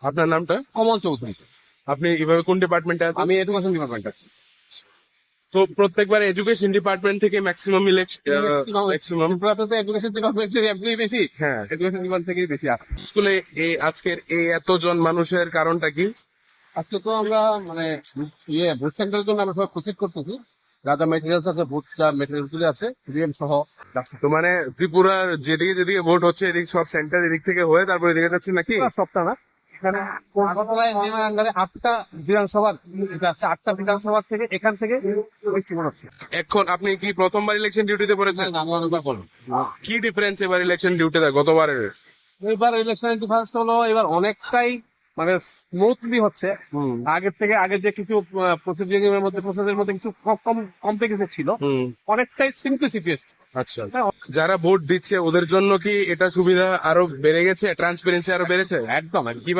আপনার নামটা? কমল চৌধুরী। আপনি এভাবে কোন ডিপার্টমেন্টে আছেন? আমি এডুকেশন ডিপার্টমেন্ট আছি। তো প্রত্যেকবার এডুকেশন ডিপার্টমেন্ট থেকে ম্যাক্সিমাম ম্যাক্সিমাম ত্রিপুরাতে তো এডুকেশন ডিপার্টমেন্টের এমপ্লয়ি বেশি। হ্যাঁ। এডুকেশন ডিপার্টমেন্ট থেকেই বেশি আসে। স্কুলে এই আজকের এই এতজন মানুষের কারণটা কি? আজকে তো আমরা মানে ভোট সেন্টারের জন্য আমরা সবাই প্রসিড করতেছি। যা যা মেটেরিয়ালস আছে, ভোট যা মেটেরিয়াল গুলি আছে, রিএম সহ যাচ্ছে। তো মানে ত্রিপুরার যেদিকে যেদিকে ভোট হচ্ছে এদিক সব সেন্টার এদিক থেকে হয়ে তারপরে এদিকে যাচ্ছে নাকি? সবটা না, এখানে আগরতলায় জেলার আন্ডারে 8টা বিধানসভার, এটা হচ্ছে 8টা বিধানসভার থেকে এখান থেকে ডিস্ট্রিবিউট হচ্ছে। এখন আপনি কি প্রথমবার ইলেকশন ডিউটিতে পড়েছেন? আমি অনেকবার বলবো, কি ডিফারেন্স এবার ইলেকশন ডিউটিতে গতবারের? এবার ইলেকশন ডিফারেন্স হলো এবার অনেকটাই মানে স্মুথলি হচ্ছে। আগের থেকে আগের যে কিছু প্রসেসের মধ্যে কিছু কমপ্লিকেশন ছিল, অনেকটাই সিম্পলিসিটি এসছে। আচ্ছা, যারা ভোট দিচ্ছে ওদের জন্য কি এটা সুবিধা আরো বেড়ে গেছে, ট্রান্সপারেন্সি আরো বেড়েছে? একদম কিভাবে